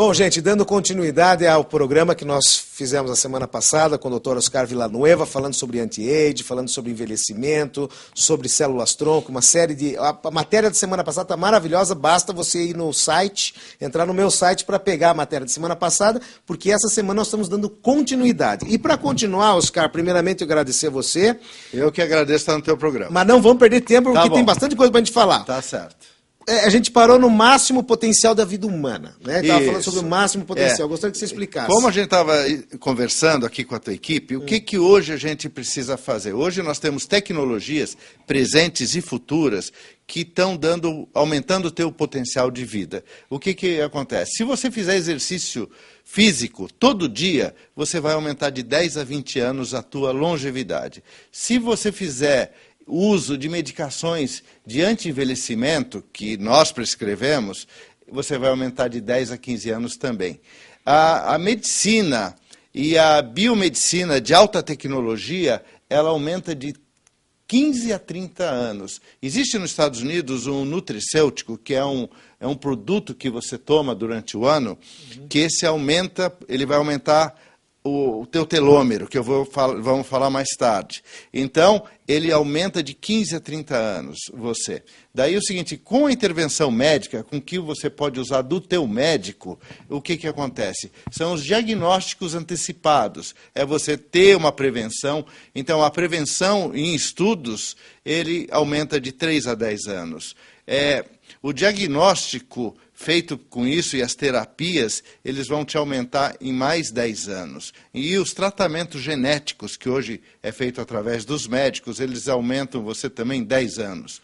Bom, gente, dando continuidade ao programa que nós fizemos a semana passada com o Dr. Oscar Villanueva, falando sobre anti-age, falando sobre envelhecimento, sobre células-tronco, uma série de... A matéria da semana passada está maravilhosa, basta você ir no site, entrar no meu site para pegar a matéria da semana passada, porque essa semana nós estamos dando continuidade. E para continuar, Oscar, primeiramente eu agradecer a você. Eu que agradeço estar no teu programa. Mas não vamos perder tempo, porque tem bastante coisa para a gente falar. Tá certo. A gente parou no máximo potencial da vida humana, né? Estava falando sobre o máximo potencial. Gostaria que você explicasse. Como a gente estava conversando aqui com a tua equipe, o que hoje a gente precisa fazer? Hoje nós temos tecnologias presentes e futuras que estão aumentando o teu potencial de vida. O que acontece? Se você fizer exercício físico todo dia, você vai aumentar de 10 a 20 anos a tua longevidade. Se você fizer uso de medicações de anti-envelhecimento, que nós prescrevemos, você vai aumentar de 10 a 15 anos também. A medicina e a biomedicina de alta tecnologia, ela aumenta de 15 a 30 anos. Existe nos Estados Unidos um nutricêutico, que é um produto que você toma durante o ano, que ele vai aumentar o teu telômero, que vamos falar mais tarde. Então, ele aumenta de 15 a 30 anos você. Daí o seguinte, com a intervenção médica, com que você pode usar do teu médico, o que acontece? São os diagnósticos antecipados. É você ter uma prevenção. Então, a prevenção em estudos, ele aumenta de 3 a 10 anos. O diagnóstico feito com isso e as terapias, eles vão te aumentar em mais 10 anos. E os tratamentos genéticos, que hoje é feito através dos médicos, eles aumentam você também 10 anos.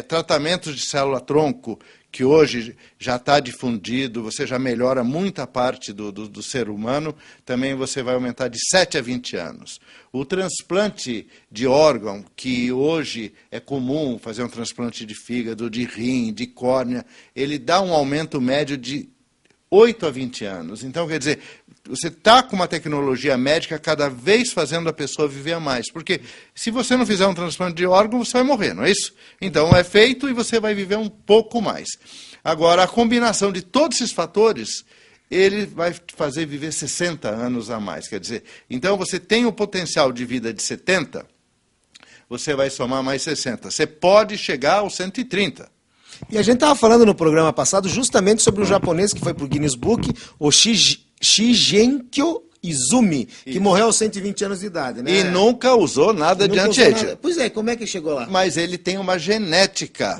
Tratamentos de célula-tronco, que hoje já está difundido, você já melhora muita parte do ser humano, também você vai aumentar de 7 a 20 anos. O transplante de órgão, que hoje é comum fazer um transplante de fígado, de rim, de córnea, ele dá um aumento médio de 8 a 20 anos. Então, quer dizer, você está com uma tecnologia médica cada vez fazendo a pessoa viver mais. Porque se você não fizer um transplante de órgão, você vai morrer, não é isso? Então, é feito e você vai viver um pouco mais. Agora, a combinação de todos esses fatores, ele vai te fazer viver 60 anos a mais. Quer dizer, então você tem o potencial de vida de 70, você vai somar mais 60. Você pode chegar aos 130. E a gente estava falando no programa passado justamente sobre o japonês que foi para o Guinness Book, o Shigenkyo Izumi, que morreu aos 120 anos de idade, né? E nunca usou nada de anti-age. Pois é, como é que chegou lá? Mas ele tem uma genética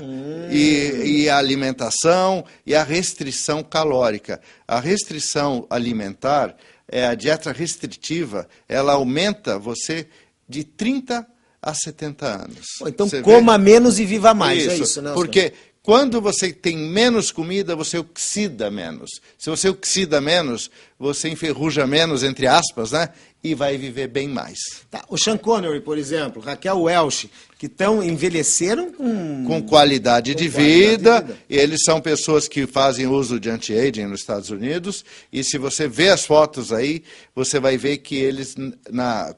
e a alimentação e a restrição calórica. A restrição alimentar, a dieta restritiva, ela aumenta você de 30 a 70 anos. Então coma menos e viva mais, é isso, né? Porque quando você tem menos comida, você oxida menos. Se você oxida menos, você enferruja menos, entre aspas, né? E vai viver bem mais. Tá. O Sean Connery, por exemplo, Raquel Welch, que envelheceram com qualidade de vida. E eles são pessoas que fazem uso de anti-aging nos Estados Unidos. E se você vê as fotos aí, você vai ver que eles,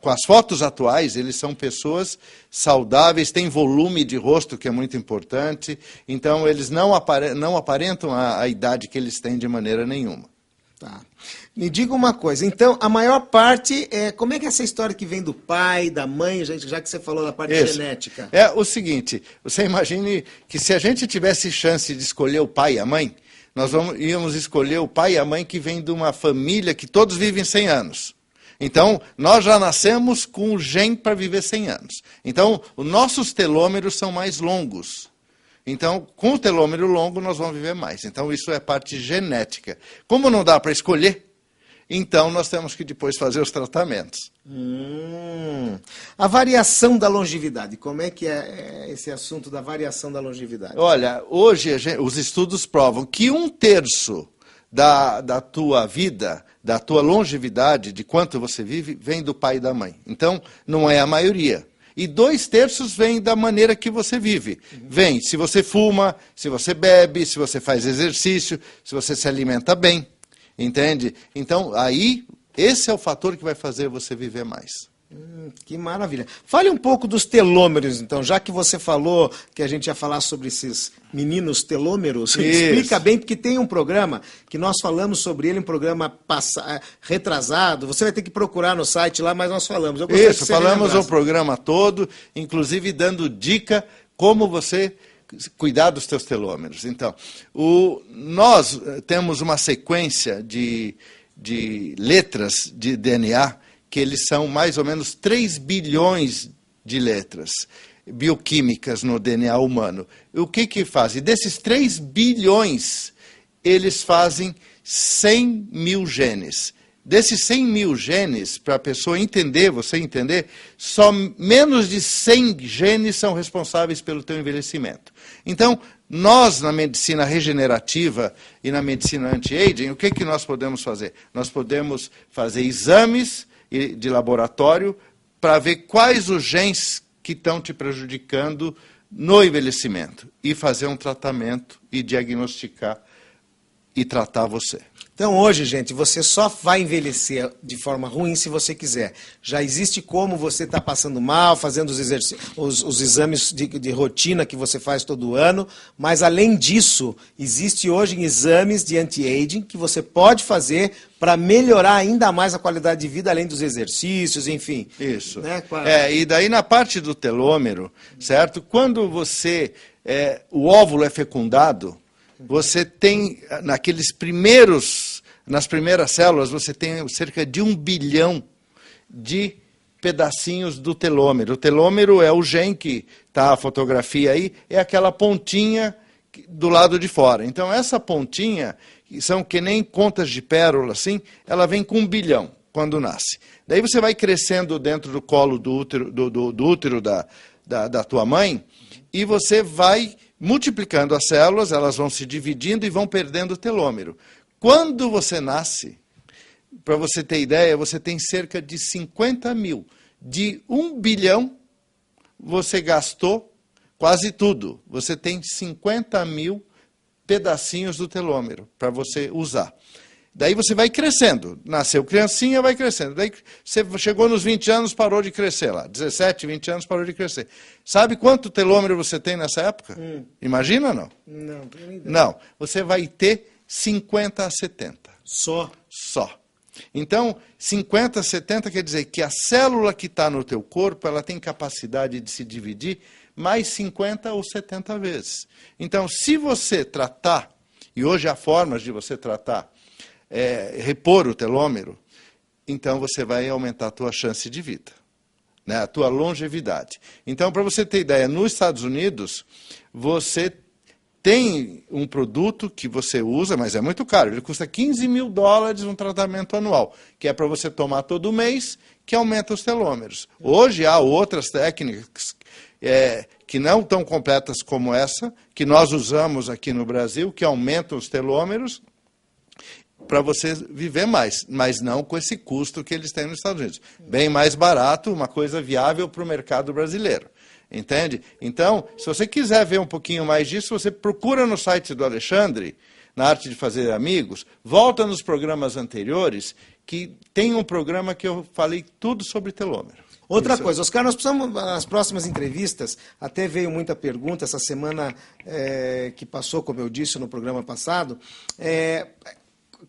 com as fotos atuais, eles são pessoas saudáveis, têm volume de rosto, que é muito importante. Então, eles não aparentam a idade que eles têm de maneira nenhuma. Tá. Me diga uma coisa, então, a maior parte, como é que é essa história que vem do pai, da mãe, já que você falou da parte genética? É o seguinte, você imagine que se a gente tivesse chance de escolher o pai e a mãe, nós íamos escolher o pai e a mãe que vem de uma família que todos vivem 100 anos. Então, nós já nascemos com o gene para viver 100 anos. Então, os nossos telômeros são mais longos. Então, com o telômero longo, nós vamos viver mais. Então, isso é parte genética. Como não dá para escolher, então nós temos que depois fazer os tratamentos. A variação da longevidade, como é que é esse assunto da variação da longevidade? Olha, hoje os estudos provam que 1/3 da tua vida, da tua longevidade, de quanto você vive, vem do pai e da mãe. Então, não é a maioria. E 2/3 vem da maneira que você vive. Vem se você fuma, se você bebe, se você faz exercício, se você se alimenta bem. Entende? Então, aí, esse é o fator que vai fazer você viver mais. Que maravilha. Fale um pouco dos telômeros, então, já que você falou que a gente ia falar sobre esses meninos telômeros, explica bem, porque tem um programa que nós falamos sobre ele, um programa retrasado, você vai ter que procurar no site lá, mas nós falamos. Isso, falamos o programa todo, inclusive dando dica como você cuidar dos teus telômeros. Então, nós temos uma sequência de letras de DNA, que eles são mais ou menos 3 bilhões de letras bioquímicas no DNA humano. O que fazem? Desses 3 bilhões, eles fazem 100 mil genes. Desses 100 mil genes, para a pessoa entender, você entender, só menos de 100 genes são responsáveis pelo teu envelhecimento. Então, nós, na medicina regenerativa e na medicina anti-aging, o que nós podemos fazer? Nós podemos fazer exames de laboratório para ver quais os genes que estão te prejudicando no envelhecimento e fazer um tratamento e diagnosticar e tratar você. Então hoje, gente, você só vai envelhecer de forma ruim se você quiser. Já existe como você está passando mal, fazendo os exames de rotina que você faz todo ano, mas além disso, existe hoje exames de anti-aging que você pode fazer para melhorar ainda mais a qualidade de vida, além dos exercícios, enfim. Isso. Né? E daí na parte do telômero, certo? Quando o óvulo é fecundado, você tem, nas primeiras células, você tem cerca de 1 bilhão de pedacinhos do telômero. O telômero é o gene que está a fotografia aí, é aquela pontinha do lado de fora. Então, essa pontinha, que são que nem contas de pérola, assim, ela vem com 1 bilhão quando nasce. Daí você vai crescendo dentro do colo do útero da tua mãe e você vai multiplicando as células, elas vão se dividindo e vão perdendo o telômero. Quando você nasce, para você ter ideia, você tem cerca de 50 mil. De 1 bilhão, você gastou quase tudo. Você tem 50 mil pedacinhos do telômero para você usar. Daí você vai crescendo. Nasceu criancinha, vai crescendo. Daí você chegou nos 20 anos, parou de crescer lá. 17, 20 anos, parou de crescer. Sabe quanto telômero você tem nessa época? Imagina ou não? Não, não. Você vai ter 50 a 70. Só? Só. Então, 50 a 70 quer dizer que a célula que está no teu corpo, ela tem capacidade de se dividir mais 50 ou 70 vezes. Então, se você tratar, e hoje há formas de você tratar, repor o telômero, então você vai aumentar a tua chance de vida, né? A tua longevidade. Então, para você ter ideia, nos Estados Unidos, você tem um produto que você usa, mas é muito caro, ele custa $15 mil um tratamento anual, que é para você tomar todo mês, que aumenta os telômeros. Hoje há outras técnicas que não tão completas como essa, que nós usamos aqui no Brasil, que aumentam os telômeros, para você viver mais, mas não com esse custo que eles têm nos Estados Unidos. Bem mais barato, uma coisa viável para o mercado brasileiro. Entende? Então, se você quiser ver um pouquinho mais disso, você procura no site do Alexandre, na Arte de Fazer Amigos, volta nos programas anteriores, que tem um programa que eu falei tudo sobre telômero. Outra coisa, Oscar, nós precisamos, nas próximas entrevistas, até veio muita pergunta, essa semana que passou, como eu disse no programa passado,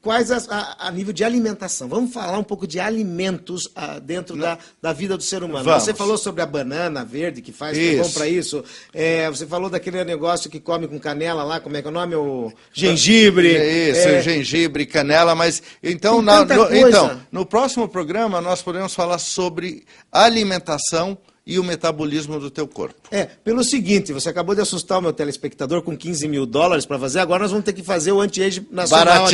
quais a nível de alimentação. Vamos falar um pouco de alimentos dentro da vida do ser humano. Vamos. Você falou sobre a banana verde que faz, que é bom para isso. Você falou daquele negócio que come com canela lá, como é que é o nome? O gengibre. Isso, gengibre, canela, mas então, no próximo programa nós podemos falar sobre alimentação e o metabolismo do teu corpo. Pelo seguinte, você acabou de assustar o meu telespectador com $15 mil para fazer, agora nós vamos ter que fazer o anti-age nacional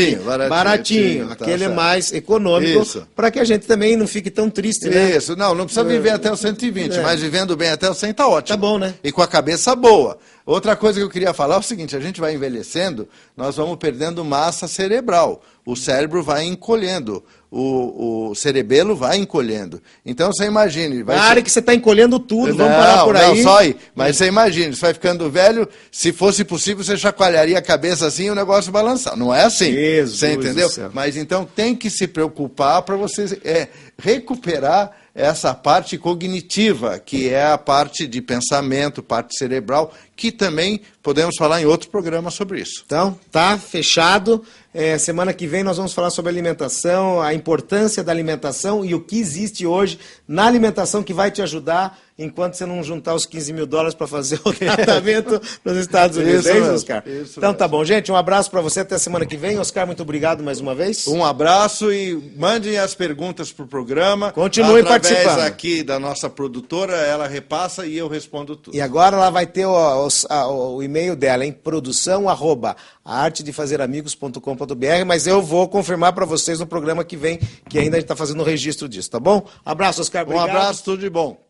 baratinho, aquele é mais econômico, para que a gente também não fique tão triste, né? Isso, não precisa viver até os 120, mas vivendo bem até os 100 está ótimo. Tá bom, né? E com a cabeça boa. Outra coisa que eu queria falar é o seguinte, a gente vai envelhecendo, nós vamos perdendo massa cerebral, o cérebro vai encolhendo, o cerebelo vai encolhendo. Então, você imagine... Pare que você está encolhendo tudo, vamos parar por aí. Não, só aí. Mas você imagine, você vai ficando velho, se fosse possível, você chacoalharia a cabeça assim e o negócio balançar. Não é assim. Jesus, você entendeu? Mas então tem que se preocupar para você recuperar essa parte cognitiva, que é a parte de pensamento, parte cerebral, que também podemos falar em outro programa sobre isso. Então, tá fechado. Semana que vem nós vamos falar sobre alimentação, a importância da alimentação e o que existe hoje na alimentação que vai te ajudar enquanto você não juntar os $15 mil para fazer o tratamento nos Estados Unidos. Isso é isso, mesmo, Oscar? isso então mesmo. Tá bom, gente. Um abraço para você até semana que vem. Oscar, muito obrigado mais uma vez. Um abraço e mandem as perguntas para o programa. Continue participando. Através aqui da nossa produtora, ela repassa e eu respondo tudo. E agora ela vai ter o e-mail dela, em produção@artedefazeramigos.com.br, mas eu vou confirmar para vocês no programa que vem, que ainda a gente está fazendo o registro disso, tá bom? Abraço, Oscar. Obrigado. Um abraço, tudo de bom.